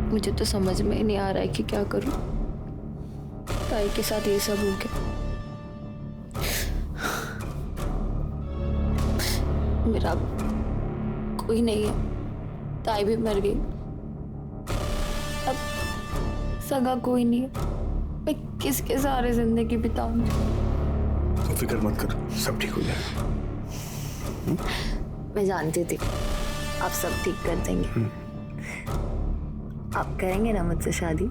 मुझे तो समझ में ही नहीं आ रहा है कि क्या करूं। ताई के साथ ये सब हो गया। मेरा कोई नहीं है, ताई भी मर गई, अब सगा कोई नहीं है। मैं किसके सहारे जिंदगी बिताऊं? तो फिक्र मत कर, सब ठीक हो जाएगा। मैं जानती थी आप सब ठीक कर देंगे। आप करेंगे ना मुझसे शादी?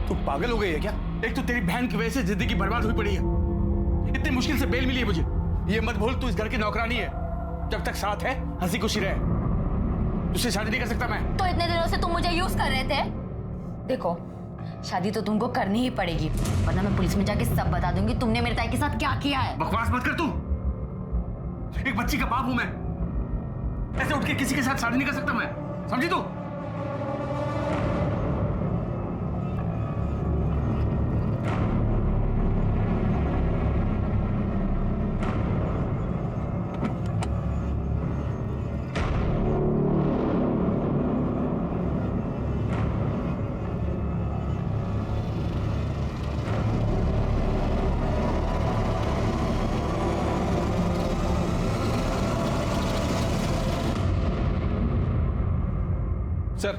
तू पागल हो गई है क्या? एक तो तेरी बहन की वजह से जिंदगी बर्बाद हुई पड़ी है, इतनी मुश्किल से बेल मिली है मुझे। ये मत भूल तू इस घर की नौकरानी है, जब तक साथ है हंसी खुशी रहे। तुझसे शादी नहीं कर सकता मैं। तो इतने दिनों से तुम मुझे यूज कर रहे थे। देखो शादी तो तुमको करनी ही पड़ेगी, वरना मैं पुलिस में जाके सब बता दूंगी तुमने मेरे ताई के साथ क्या किया है। बकवास मत कर तू, एक बच्ची का बाप हूं मैं, ऐसे उठ के किसी के साथ शादी नहीं कर सकता मैं, समझी तू? सर,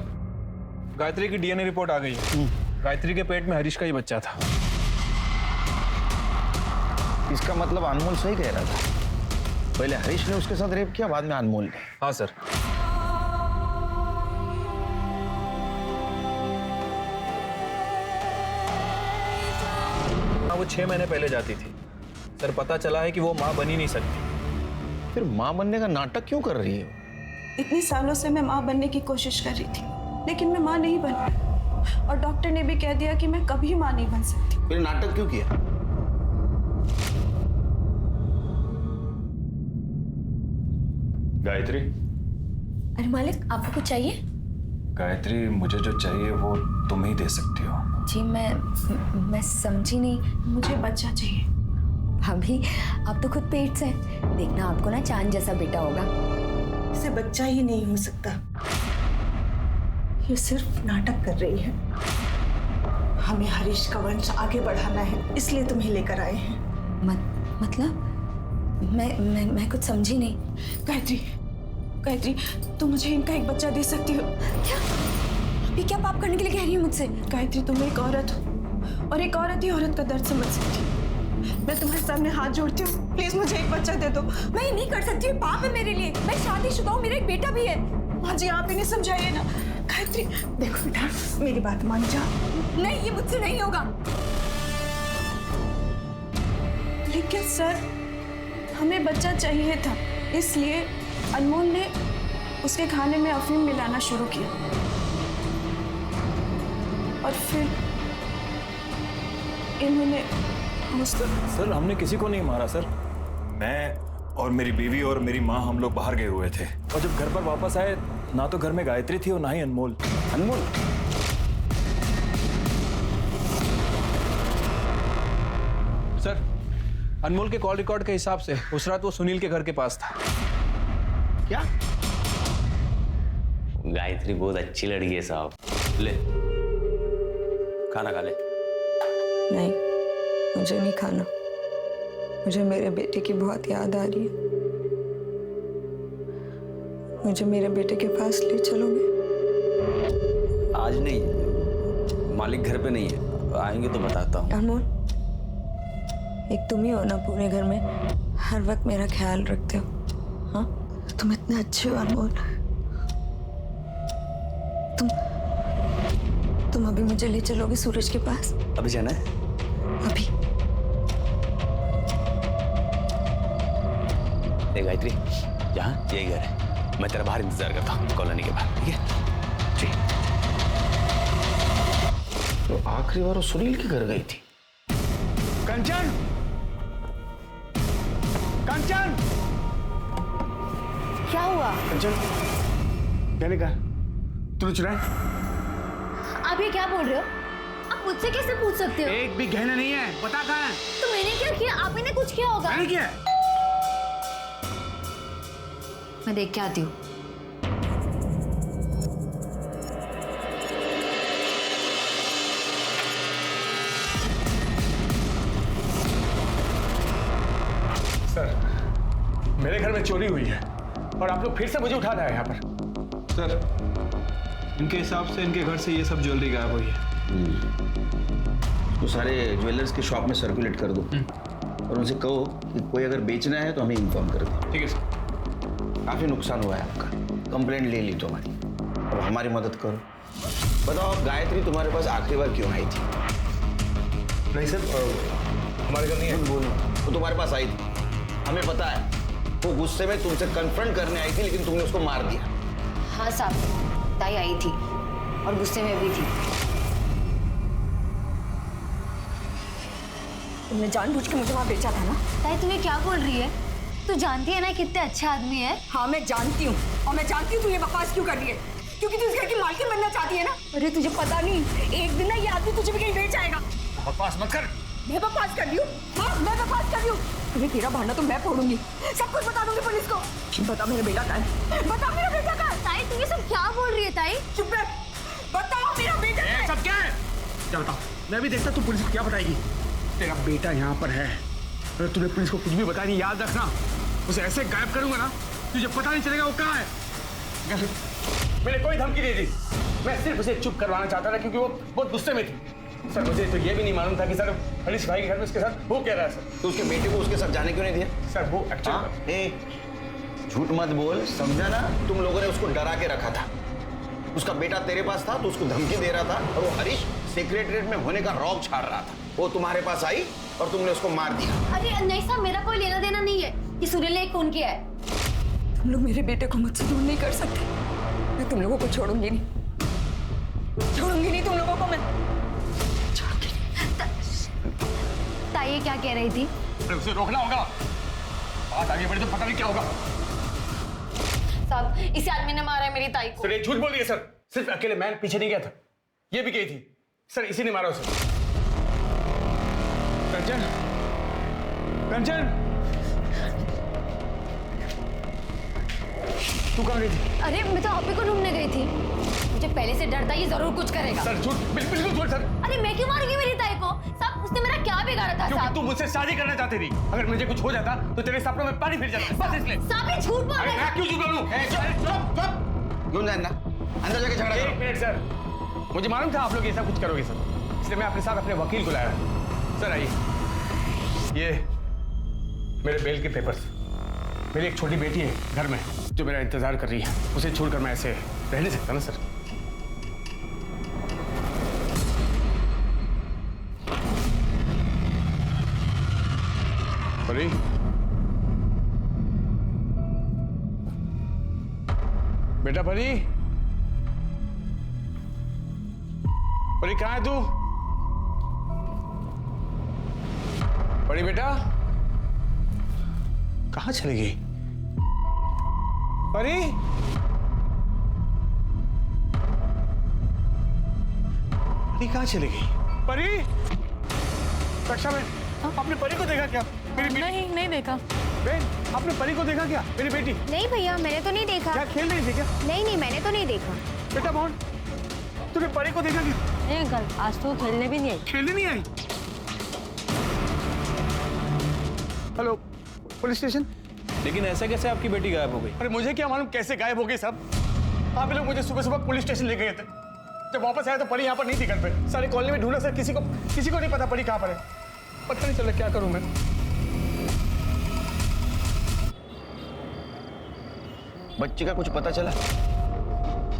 गायत्री की डीएनए रिपोर्ट आ गई है। गायत्री के पेट में हरीश का ही बच्चा था। इसका मतलब अनमोल सही कह रहा था, पहले हरीश ने उसके साथ रेप किया, बाद में अनमोल ने। हाँ सर। वो 6 महीने पहले जाती थी सर, पता चला है कि वो माँ बन ही नहीं सकती। फिर माँ बनने का नाटक क्यों कर रही है? इतने सालों से मैं माँ बनने की कोशिश कर रही थी, लेकिन मैं माँ नहीं बन पाई, और डॉक्टर ने भी कह दिया कि मैं कभी माँ नहीं बन सकती। फिर नाटक क्यों किया? गायत्री। अरे मालिक, आपको कुछ चाहिए? गायत्री, मुझे जो चाहिए वो तुम ही दे सकती हो। जी मैं समझी नहीं। मुझे बच्चा चाहिए। भाभी आप तो खुद पेट से हैं, देखना आपको ना चांद जैसा बेटा होगा। इसे बच्चा ही नहीं हो सकता, ये सिर्फ नाटक कर रही है। हमें हरीश का वंश आगे बढ़ाना है, इसलिए तुम्हें लेकर आए हैं। मतलब मैं कुछ समझी नहीं। गायत्री, गायत्री, तुम मुझे इनका एक बच्चा दे सकती हो क्या? अभी क्या पाप करने के लिए कह रही है मुझसे? गायत्री, तुम एक औरत हो और एक औरत ही औरत का दर्द समझ सकती है। मैं तुम्हारे सामने हाथ जोड़ती हूँ, प्लीज मुझे एक बच्चा दे दो। मैं ये नहीं कर सकती, पाप है मेरे लिए। मैं शादीशुदा हूँ, मेरा एक बेटा भी है। माँ जी, आप इन्हें समझाइए ना। गायत्री देखो बेटा, मेरी बात मान जा। नहीं, ये मुझसे नहीं होगा। लेकिन सर, हमें बच्चा चाहिए था, इसलिए अनमोल ने उसके खाने में अफीम मिलाना शुरू किया, और फिर इन्होंने सर हमने किसी को नहीं मारा सर। मैं और मेरी बीवी और मेरी माँ हम लोग बाहर गए हुए थे, और जब घर पर वापस आए ना तो घर में गायत्री थी और ना ही अनमोल। अनमोल? सर अनमोल के कॉल रिकॉर्ड के हिसाब से उस रात वो सुनील के घर के पास था। क्या? गायत्री बहुत अच्छी लड़की है साहब। ले खाना खा ले। नहीं, मुझे नहीं खाना। मुझे मेरे बेटे की बहुत याद आ रही है। मुझे मेरे बेटे के पास ले चलोगे? आज नहीं, मालिक घर पे नहीं है, आएंगे तो बताता हूँ। अनमोल, एक तुम ही हो ना पूरे घर में हर वक्त मेरा ख्याल रखते हो। हाँ, तुम इतने अच्छे हो अनमोल। तुम अभी मुझे ले चलोगे सूरज के पास? अभी जाना है? अभी। देख गायत्री, यहाँ यही घर है, मैं तेरा बाहर इंतजार करता हूँ कॉलोनी के बाहर, ठीक है? जी। तो आखिरी बार वो सुनील के घर गई थी। कंचन, कंचन, क्या हुआ? कंचन, कहने का तूने चुराया? आप ये क्या बोल रहे हो? आप मुझसे कैसे पूछ सकते हो? एक भी गहना नहीं है, बता कहाँ है? तो मैंने क्या किया? आप ही ने कुछ किया होगा। मैंने किया? मैं देख के आती हूँ। चोरी हुई है और आप लोग फिर से मुझे उठा रहे हैं यहाँ पर। सर, इनके हिसाब से इनके घर से ये सब ज्वेलरी गायब हुई है। तो सारे ज्वेलर्स के शॉप में सर्कुलेट कर दो और उनसे कहो कि कोई अगर बेचना है तो हमें इन्फॉर्म कर दे। ठीक है सर। काफी नुकसान हुआ है आपका, कंप्लेंट ले ली तुम्हारी, अब हमारी मदद करो। बताओ अब गायत्री तुम्हारे पास आखिरी बार क्यों आई थी? नहीं सर, हमारे घर नहीं है। बोलो, वो तुम्हारे पास आई थी, हमें पता है। वो गुस्से में तुमसे कन्फ्रंट करने आई थी लेकिन तुमने उसको मार दिया। हाँ साहब, ताई आई थी और गुस्से में भी थी। तुमने जानबूझ के मुझे वहाँ बेचा था ना? ताई तुम्हें क्या बोल रही है? तू जानती है ना कितने अच्छे आदमी है। हाँ मैं जानती हूँ, और मैं जानती हूँ तू ये बकवास क्यों कर रही है, क्योंकि तू इस घर की मालकिन बनना चाहती है ना। अरे तुझे पता नहीं, एक दिन ना ये आदमी तुझे भी कहीं बेच आएगा। बकवास मत कर। मैं बकवास कर रही हूँ? हाँ मैं बकवास कर रही हूँ। तुम्हें तेरा भांडा तो मैं फोड़ूंगी, सब कुछ बता दूंगी पुलिस को। बता मेरा बेटा कहाँ है, बता मेरा बेटा कहाँ है। ताई तुम ये सब क्या बोल रही है ताई? चुप रह, बताओ मेरा बेटा कहाँ है? सब क्या है? क्या बताओ? मैं भी देखता तू पुलिस को क्या बताएगी। तेरा बेटा यहाँ पर है, अगर तूने पुलिस को कुछ भी बताया नहीं, याद रखना उसे ऐसे गायब करूंगा ना तुझे पता नहीं चलेगा वो कहाँ है। मैंने कोई धमकी नहीं दी, मैं सिर्फ उसे चुप करवाना चाहता था क्योंकि वो बहुत गुस्से में थी। सर मुझे तो ये भी नहीं मालूम था कि सर हरीश भाई के घर में उसके साथ वो कह रहा है। सर तो उसके बेटे को उसके साथ जाने क्यों नहीं दिया? सर वो हाँ? एक्चुअली ए, झूठ मत बोल, समझा ना? तुम लोगों ने उसको डरा के रखा था। उसका बेटा तेरे पास था तो उसको धमकी दे रहा था और वो हरीश सेक्रेटरीट में होने का रौब छाड़ रहा था। वो तुम्हारे पास आई और तुमने उसको मार दिया। अरे नहीं साहब, मेरा कोई लेना देना नहीं है। ये सुनील ने एक फोन किया है। तुम लोग मेरे बेटे को मुझसे दूर नहीं कर सकते। मैं तुम लोगों को छोड़ूंगी नहीं, छोड़ूंगी नहीं तुम लोगों को मैं। ताई ये क्या कह रही थी? अरे उसे रोकना होगा, बात आगे बढ़े तो पता नहीं क्या होगा। साहब इस आदमी ने मारा है मेरी ताई को। सर ये झूठ बोल रही है सर, सिर्फ अकेले मैं पीछे नहीं गया था, ये भी गई थी। सर इसी ने मारा उसे। कंचन, कंचन, तू कहाँ गई थी? अरे मैं तो आप ही को ढूंढने गई थी। मुझे पहले से डर था ये जरूर कुछ करेगा। सर झूठ, बिल्कुल झूठ सर। अरे मैं क्यों मारूंगी मेरी ताई को? साहब उसने मेरा क्या बिगाड़ा था? क्योंकि साहब तू मुझसे शादी करना चाहती थी, अगर मुझे कुछ हो जाता तो तेरे सपनों में पानी फिर जाता, बस इसलिए। साहब ये झूठ बोल अरे रहे मैं हैं। क्यों झूठ बोलूं? चुप। क्यों जानना? अंदर जाके झगड़ा एक करो। मिनट सर, मुझे मालूम था आप लोग ऐसा कुछ करोगे सर, इसलिए मैं अपने साथ अपने वकील को लाया। सर आइए, ये मेरे बेल के पेपर्स। मेरी एक छोटी बेटी है घर में जो मेरा इंतजार कर रही है, उसे छोड़कर मैं ऐसे रह नहीं सकता ना सर। परी, बेटा परी, परी कहाँ है तू? परी बेटा कहाँ चली गई? परी, परी कहाँ चली गई? परी, रक्षा में आपने परी को देखा क्या? मेरी बेटी। नहीं देखा। बहन, आपने परी को देखा क्या? मेरी बेटी नहीं भैया, मैंने तो नहीं देखा। क्या खेल रही थी क्या? नहीं मैंने तो नहीं देखा। बेटा मोहन, तूने परी को देखा क्या? नहीं अंकल, आज तो खेलने भी नहीं आई। खेलने नहीं आई? Hello, police station. लेकिन ऐसे कैसे आपकी बेटी गायब हो गई? अरे मुझे क्या मालूम कैसे गायब हो गई साहब। आप लोग मुझे सुबह सुबह पुलिस स्टेशन ले गए थे, जब वापस आया तो परी यहाँ पर नहीं थी घर पे। सारे कॉलोनी में ढूंढा सर, किसी को नहीं पता परी कहाँ पर है। पता नहीं चला क्या करूं मैं। बच्ची का कुछ पता चला?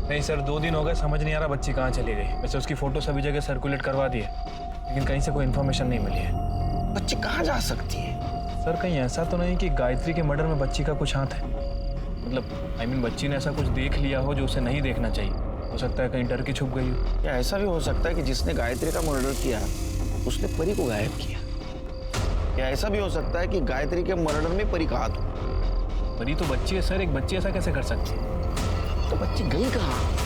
नहीं सर, 2 दिन हो गए, समझ नहीं आ रहा बच्ची कहाँ चली गई। वैसे उसकी फोटो सभी जगह सर्कुलेट करवा दी है, लेकिन कहीं से कोई इन्फॉर्मेशन नहीं मिली है। बच्ची कहाँ जा सकती है? सर कहीं ऐसा तो नहीं कि गायत्री के मर्डर में बच्ची का कुछ हाथ है? मतलब बच्ची ने ऐसा कुछ देख लिया हो जो उसे नहीं देखना चाहिए। हो सकता है कहीं डर के छुप गई हो। या ऐसा भी हो सकता है कि जिसने गायत्री का मर्डर किया उसने परी को गायब किया। या ऐसा भी हो सकता है कि गायत्री के मर्डर में परी का हाथ हो। परी तो बच्ची है सर, एक बच्ची ऐसा कैसे कर सकती है? तो बच्ची गई कहाँ?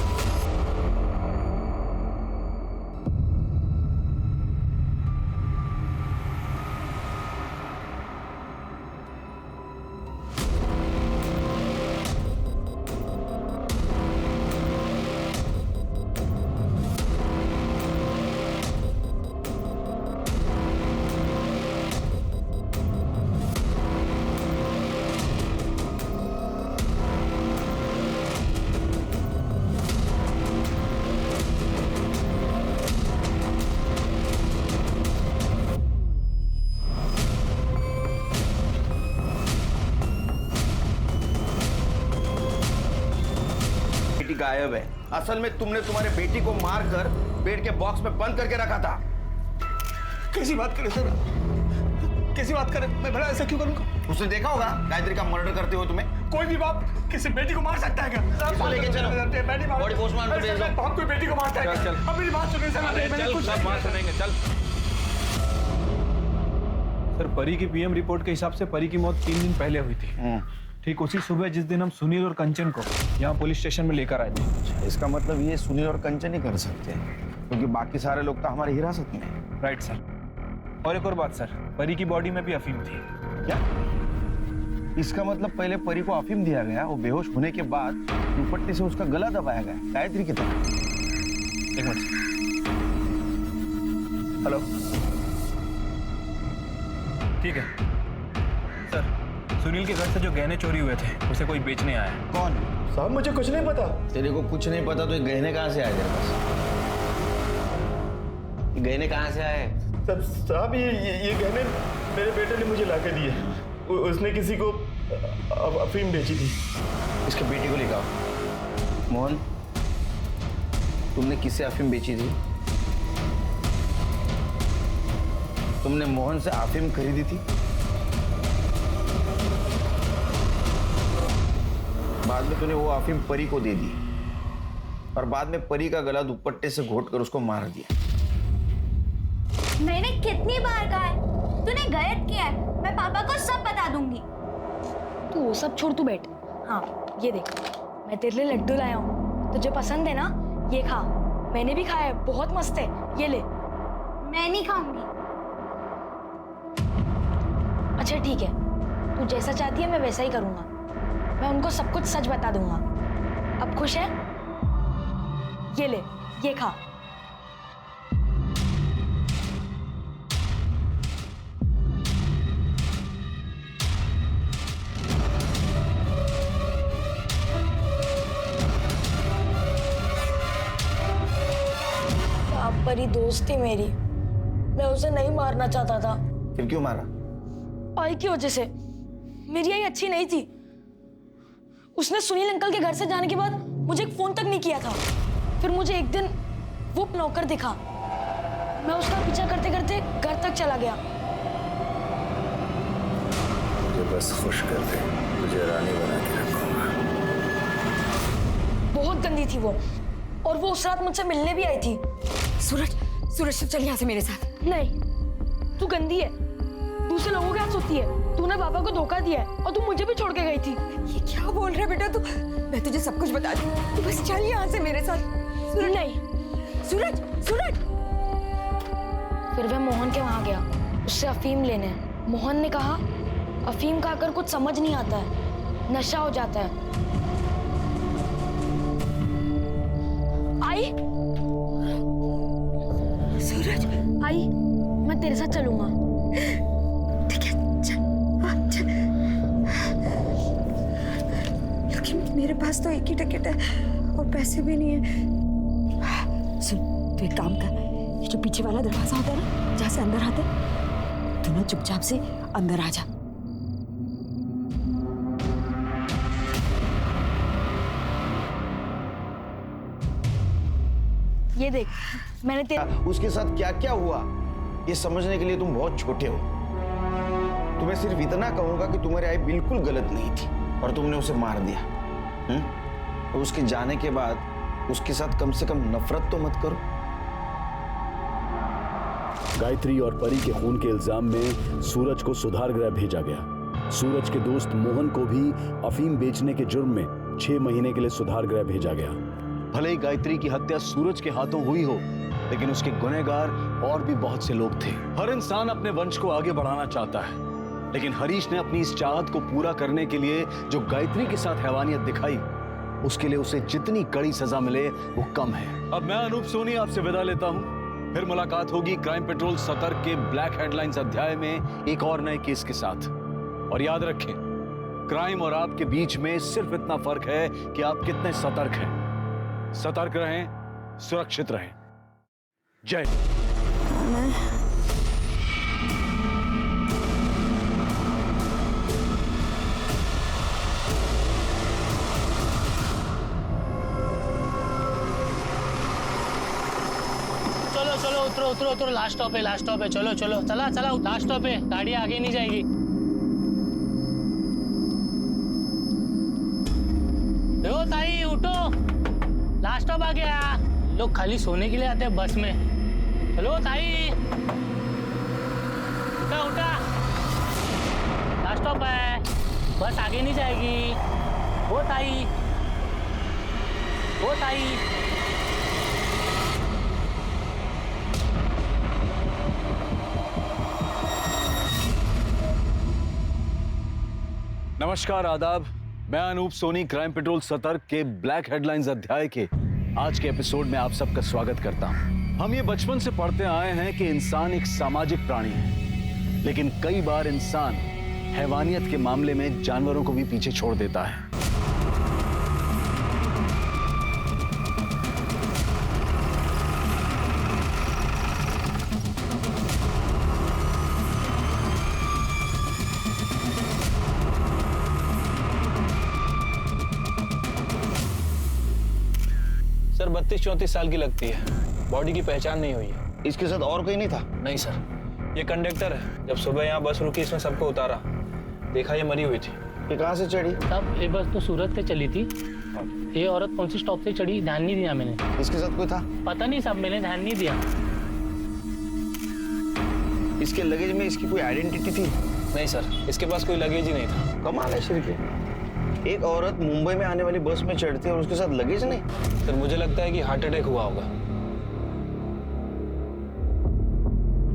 गायब है। असल में तुमने तुम्हारे बेटी को मारकर बेड के बॉक्स में बंद करके रखा था। कैसी बात करे सर, कैसी बात करे? मैं भला ऐसा क्यों करूंगा? उसने देखा होगा गायत्री का मर्डर करते हुए तुम्हें। कोई भी बाप किसी बेटी को मार सकता है क्या? इसको लेके चलो। बॉडी पोस्टमार्टम पे भेज दो। बाप कोई बेटी को मारता है क्या? चल। अब मेरी बात सुनिए सर, मैंने कुछ सब बात सुनेंगे, चल। सर, परी की पीएम रिपोर्ट के हिसाब से परी की मौत 3 दिन पहले हुई थी। ठीक उसी सुबह जिस दिन हम सुनील और कंचन को यहाँ पुलिस स्टेशन में लेकर आए थे। इसका मतलब ये सुनील और कंचन ही कर सकते हैं, क्योंकि बाकी सारे लोग तो हमारी हिरासत में हैं। Right sir. और एक और बात सर, परी की बॉडी में भी अफीम थी। क्या? इसका मतलब पहले परी को अफीम दिया गया, वो बेहोश होने के बाद दुपट्टे से उसका गला दबाया गया गायत्री की तरह। एक मिनट। हेलो, ठीक है सर। सुनील के घर से जो गहने चोरी हुए थे उसे कोई बेचने आया है। कौन? साहब मुझे कुछ नहीं पता। तेरे को कुछ नहीं पता तो ये गहने कहाँ से आए तेरे पास? ये गहने कहाँ से आए? साहब ये गहने मेरे बेटे ने मुझे लाके दिए। उसने किसी को अफीम बेची थी। इसके बेटे को लेकर आओ। मोहन, तुमने किसे अफीम बेची थी? तुमने मोहन से अफीम खरीदी थी? बाद में तूने वो अफीम परी को दे दी और बाद में परी का गला दुपट्टे से घोटकर उसको मार दिया। मैंने कितनी बार कहा है, तूने गलत किया है। मैं पापा को सब बता दूंगी। तू वो सब छोड़, तू बैठ। हाँ, ये देख, मैं तेरे लिए लड्डू लाया हूँ। तुझे पसंद है ना? ये खा। मैंने भी खाया है, बहुत मस्त है। ये ले। मैं नहीं खाऊंगी। अच्छा ठीक है, तू जैसा चाहती है मैं वैसा ही करूँगा। मैं उनको सब कुछ सच बता दूंगा। अब खुश है? ये ले, ये खा। परी दोस्त थी मेरी, मैं उसे नहीं मारना चाहता था। फिर क्यों मारा? आई की वजह से। मेरी आई अच्छी नहीं थी। उसने सुनील अंकल के घर से जाने के बाद मुझे एक फोन तक नहीं किया था। फिर मुझे एक दिन वो नौकर दिखा, मैं उसका पीछा करते करते घर तक चला गया। मुझे बस खुश कर दे, तुझे रानी बना के रखूंगा। बहुत गंदी थी वो, और वो उस रात मुझसे मिलने भी आई थी। सूरज, सूरज चल यहाँ से मेरे साथ। नहीं, तू गंदी है, दूसरे लोगों के हाथ सोती है। तूने पापा को धोखा दिया है और तू मुझे भी छोड़ के गई थी। ये क्या बोल रहा है बेटा तू? मैं तुझे सब कुछ बता दूँ, तू बस चल यहाँ से मेरे साथ। सूरज नहीं। सूरज, सूरज। फिर वह मोहन के वहां गया उससे अफीम लेने। मोहन ने कहा अफीम खाकर कुछ समझ नहीं आता है, नशा हो जाता है। आई, सूरज, आई, मैं तेरे साथ चलूंगा। ठीक है, चल, हाँ, चल। लेकिन मेरे पास तो एक ही टिकट है और पैसे भी नहीं है। सुन, तू एक काम कर, ये जो पीछे वाला दरवाजा होता है ना, जहाँ से अंदर आते, तू ना चुपचाप से अंदर आ जा। ये देख, मैंने उसके साथ क्या क्या हुआ ये समझने के लिए तुम बहुत छोटे हो। तुम्हें सिर्फ इतना कहूंगा कि तुम्हारी आई बिल्कुल गलत नहीं थी और तुमने उसे मार दिया। तो उसके जाने के बाद उसके साथ कम से कम नफरत तो मत करो। गायत्री और परी के खून के इल्जाम में सूरज को सुधार गृह भेजा गया। सूरज के दोस्त मोहन को भी अफीम बेचने के जुर्म में 6 महीने के लिए सुधार गृह भेजा गया। भले ही गायत्री की हत्या सूरज के हाथों हुई हो, लेकिन उसके गुनहगार और भी बहुत से लोग थे। हर इंसान अपने वंश को आगे बढ़ाना चाहता है, लेकिन हरीश ने अपनी इस चाहत को पूरा करने के लिए जो गायत्री के साथ हैवानियत दिखाई, उसके लिए उसे जितनी कड़ी सजा मिले वो कम है। अब मैं अनूप सोनी आपसे विदा लेता हूं। फिर मुलाकात होगी क्राइम पेट्रोल सतर्क के ब्लैक हेडलाइंस अध्याय में एक और नए केस के साथ। और याद रखें, क्राइम और आपके बीच में सिर्फ इतना फर्क है कि आप कितने सतर्क हैं। सतर्क रहें, सुरक्षित रहें। जय उतरो उतरो उतरो, लास्ट स्टॉप है, चलो चलो, चला चला, लास्ट स्टॉप है, गाड़ी आगे नहीं जाएगी। ओ ताई उठो, लास्ट स्टॉप आ गया। लोग खाली सोने के लिए आते हैं बस में। चलो ताई, उठा उठा, लास्ट स्टॉप है, बस आगे नहीं जाएगी। ओ ताई, ओ ताई। नमस्कार, आदाब। मैं अनूप सोनी क्राइम पेट्रोल सतर्क के ब्लैक हेडलाइंस अध्याय के आज के एपिसोड में आप सबका स्वागत करता हूं। हम ये बचपन से पढ़ते आए हैं कि इंसान एक सामाजिक प्राणी है, लेकिन कई बार इंसान हैवानियत के मामले में जानवरों को भी पीछे छोड़ देता है। सर 32-34 साल की लगती है, बॉडी की पहचान नहीं हुई है। इसके साथ और कोई नहीं था? नहीं सर, ये कंडक्टर है। जब सुबह यहाँ बस रुकी, इसमें सबको उतारा, देखा ये मरी हुई थी। ये कहाँ से चढ़ी? तब ये बस तो सूरत से चली थी। ये औरत कौन सी स्टॉप से चढ़ी ध्यान नहीं दिया मैंने। इसके साथ कोई था? पता नहीं साहब, मैंने ध्यान नहीं दिया। इसके लगेज में इसकी कोई आइडेंटिटी थी? नहीं सर, इसके पास कोई लगेज ही नहीं था। कमाल है श्री के, एक औरत मुंबई में आने वाली बस में चढ़ती है और उसके साथ लगेज नहीं। सर मुझे लगता है कि हार्ट अटैक हुआ होगा।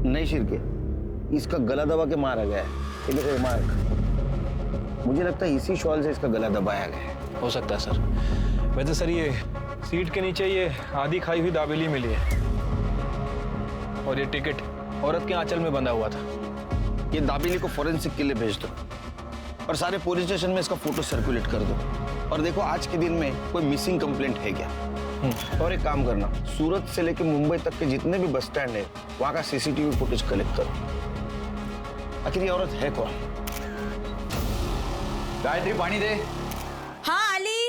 नहीं शिरके, इसका गला दबा के मारा गया है। ये देखो मार्क, मुझे लगता है इसी शॉल से इसका गला दबाया गया है। हो सकता है सर। वैसे सर ये सीट के नीचे ये आधी खाई हुई दाबेली मिली है, और ये टिकट औरत के आंचल में बंधा हुआ था। ये दाबेली को फॉरेंसिक के लिए भेज दो और सारे पुलिस स्टेशन में इसका फोटो सर्कुलेट कर दो। और देखो आज के दिन में कोई मिसिंग कंप्लेंट है क्या। और एक काम करना, सूरत से लेकर मुंबई तक के जितने भी बस स्टैंड है वहां का सीसीटीवी फुटेज कलेक्ट करो। आखिर ये औरत है कौन? गायत्री पानी दे। हाँ अली।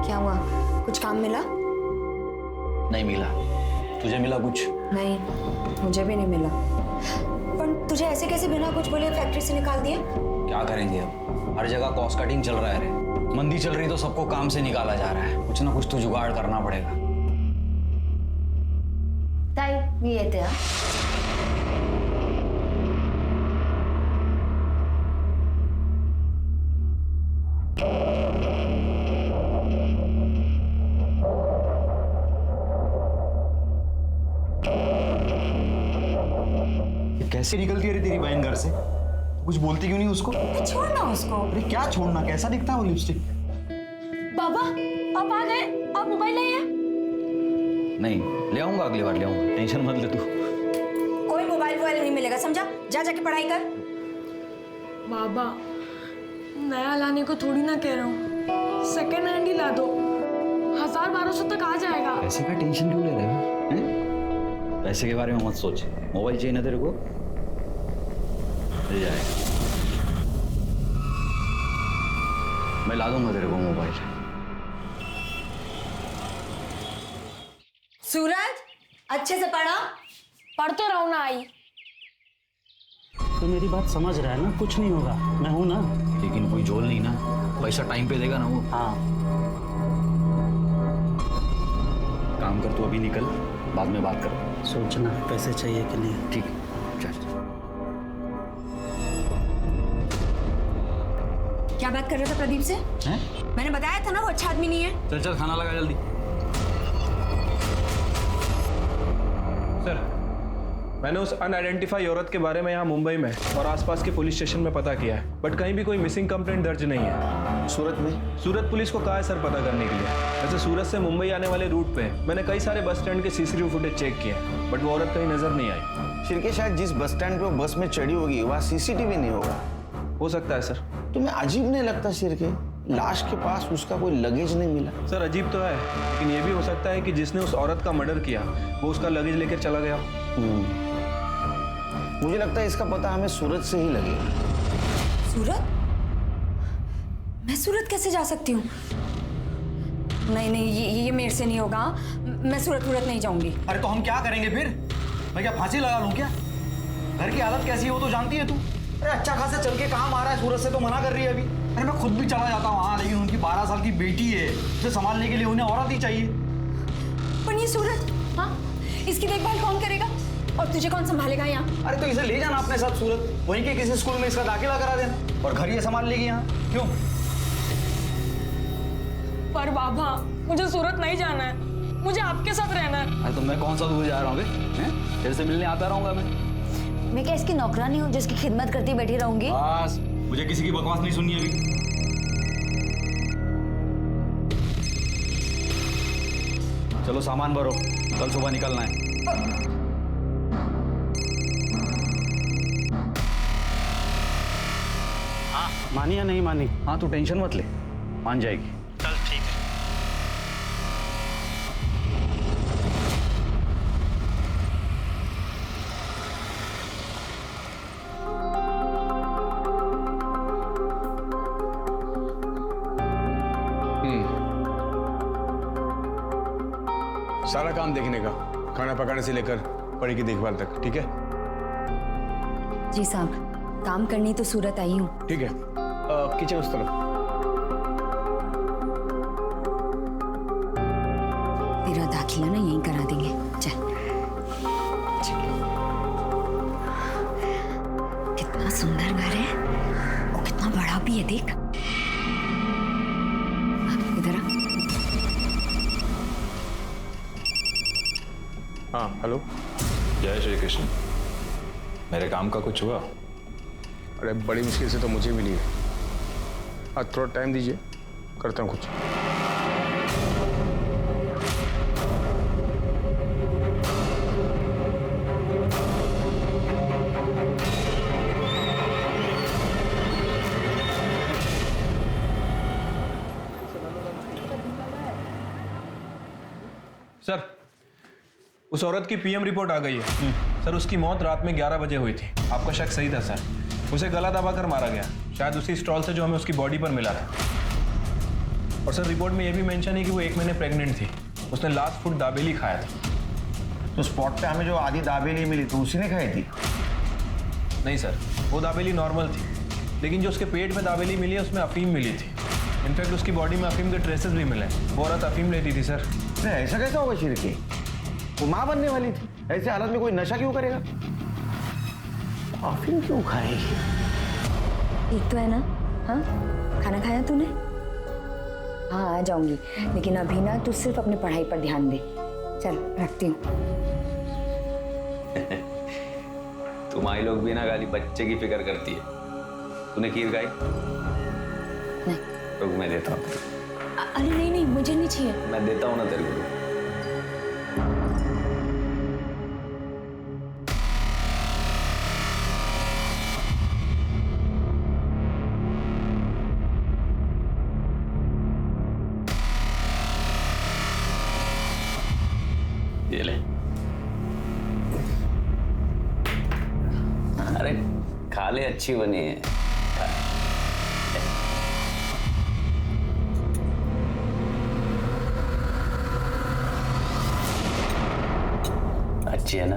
क्या हुआ, कुछ काम मिला? नहीं मिला। तुझे मिला कुछ? नहीं, मुझे भी नहीं मिला। पर तुझे ऐसे कैसे बिना कुछ बोले फैक्ट्री से निकाल दिया? क्या करेंगे अब, हर जगह कॉस्ट कटिंग चल रहा है रे। मंदी चल रही तो सबको काम से निकाला जा रहा है। कुछ ना कुछ तो जुगाड़ करना पड़ेगा। ताई मी येते हा. कैसे निकलती है रे तेरी बहन घर से? कुछ बोलती क्यों नहीं उसको? छोड़ना उसको। अरे क्या छोड़ना, कैसा दिखता है वो लिपस्टिक? बाबा आप आ गए, आप मोबाइल नहीं है? नहीं, ले आऊंगा, अगली बार ले आऊंगा, टेंशन मत ले तू। कोई मोबाइल नहीं मिलेगा, समझा? जा जाके पढ़ाई कर। बाबा नया लाने को थोड़ी ना कह रहा हूँ, सेकेंड हैंड ही ला दो, 1000-1200 तक आ जाएगा। पैसे का टेंशन क्यों ले रहे हो? हैं? पैसे के बारे में मत सोच, मोबाइल चाहिए ना तेरे को, मिल जाएगा। मैं ला दूंगा तेरे को मोबाइल। सूरज अच्छे से पढ़ा। पढ़ तो रहो ना आई। तो मेरी बात समझ रहा है ना, कुछ नहीं होगा, मैं हूं ना। लेकिन कोई झोल नहीं ना, पैसा टाइम पे देगा ना वो। हाँ काम कर, तू अभी निकल, बाद में बात कर। सोचना पैसे चाहिए कि नहीं। ठीक, चल। क्या बात कर रहे थे प्रदीप से? हैं? मैंने बताया था ना वो अच्छा आदमी नहीं है। चल चल, खाना लगा जल्दी। सर मैंने उस अनआइडेंटिफाई औरत के बारे में यहाँ मुंबई में और आसपास के पुलिस स्टेशन में पता किया है, बट कहीं भी कोई मिसिंग कंप्लेंट दर्ज नहीं है। सूरत में? सूरत पुलिस को कहा है सर पता करने के लिए। वैसे सूरत से मुंबई आने वाले रूट पे मैंने कई सारे बस स्टैंड के सीसीटीवी फुटेज चेक किए, बट वो औरत कहीं नजर नहीं आई। शिरके शायद जिस बस स्टैंड पे वो बस में चढ़ी होगी वहाँ सीसीटीवी नहीं होगा। हो सकता है सर। तुम्हें अजीब नहीं लगता शिरके, लाश के पास उसका कोई लगेज नहीं मिला? सर अजीब तो है, लेकिन ये भी हो सकता है कि जिसने उस औरत का मर्डर किया वो उसका लगेज लेकर चला गया। मुझे लगता है इसका पता हमें सूरत से ही लगेगा। सूरत? मैं सूरत कैसे जा सकती हूँ? नहीं नहीं, ये मेरे से नहीं होगा। मैं सूरत नहीं जाऊंगी। अरे तो हम क्या करेंगे फिर? मैं क्या फांसी लगा लूं क्या? घर की हालत कैसी है वो तो जानती है तू। अरे अच्छा खासा चल के काम आ रहा है, सूरत से तो मना कर रही है अभी। अरे मैं खुद भी चला जाता हूँ वहाँ, लेकिन उनकी 12 साल की बेटी है, उसे संभालने के लिए उन्हें औरत ही चाहिए। पर ये सूरत, हाँ, इसकी देखभाल कौन करेगा और तुझे कौन संभालेगा यहाँ? अरे तो इसे ले जाना अपने साथ सूरत, वहीं के किसी स्कूल में इसका दाखिला करा देना और घर ये संभाल लेगी यहाँ। क्यों? पर बाबा, मुझे सूरत नहीं जाना है, मुझे आपके साथ रहना है। अरे तो मैं कौन सा दूर जा रहा हूँ? तेरे से मिलने आता रहूंगा मैं क्या इसकी नौकरानी हूँ जिसकी खिदमत करती बैठी रहूंगी? बस, मुझे किसी की बकवास नहीं सुननी अभी। चलो सामान भरो, कल सुबह निकलना है। मानी या नहीं मानी? हाँ तू टेंशन मत ले, मान जाएगी। चल ठीक है। सारा काम देखने का, खाना पकाने से लेकर परी की देखभाल तक, ठीक है? जी साहब, काम करनी तो सूरत आई हूँ। ठीक है, किचन उस तरफ। तेरा दाखिला ना यहीं करा देंगे, चल। कितना सुंदर घर है और कितना बड़ा भी है, देख। इधर आ। हाँ हेलो। जय श्री कृष्ण। मेरे काम का कुछ हुआ? अरे बड़ी मुश्किल से तो मुझे मिली है, आज थोड़ा टाइम दीजिए, करता हूँ कुछ। सर, उस औरत की पीएम रिपोर्ट आ गई है। सर, उसकी मौत रात में 11 बजे हुई थी। आपका शक सही था सर, उसे गला दबाकर मारा गया, शायद उसी स्टॉल से जो हमें उसकी बॉडी पर मिला था। और सर, रिपोर्ट में यह भी मेंशन है कि वो 1 महीने प्रेग्नेंट थी। उसने लास्ट फूड दाबेली खाया था। तो स्पॉट पे हमें जो आधी दाबेली मिली तो उसी ने खाई थी? नहीं सर, वो दाबेली नॉर्मल थी, लेकिन जो उसके पेट में दाबेली मिली है उसमें अफीम मिली थी। इनफैक्ट उसकी बॉडी में अफीम के ट्रेसेस भी मिले। वो औरत अफीम लेती थी सर। ऐसा कैसा होगा शिरके? वो माँ बनने वाली थी, ऐसे हालत में कोई नशा क्यों करेगा? अफीम क्यों खाएगी? ठीक तो है ना? हाँ, खाना खाया तूने? हाँ आ जाऊंगी, लेकिन अभी ना तू सिर्फ अपनी पढ़ाई पर ध्यान दे। चल रखती हूँ। तुम्हारी लोग भी ना गाली बच्चे की फिक्र करती है। तूने खीर खाई? नहीं। रुक मैं देता हूँ। अरे नहीं नहीं, मुझे नहीं चाहिए। मैं देता हूँ ना तेरे को। ये ले। अरे खा ले, अच्छी बनी है। अच्छी है ना?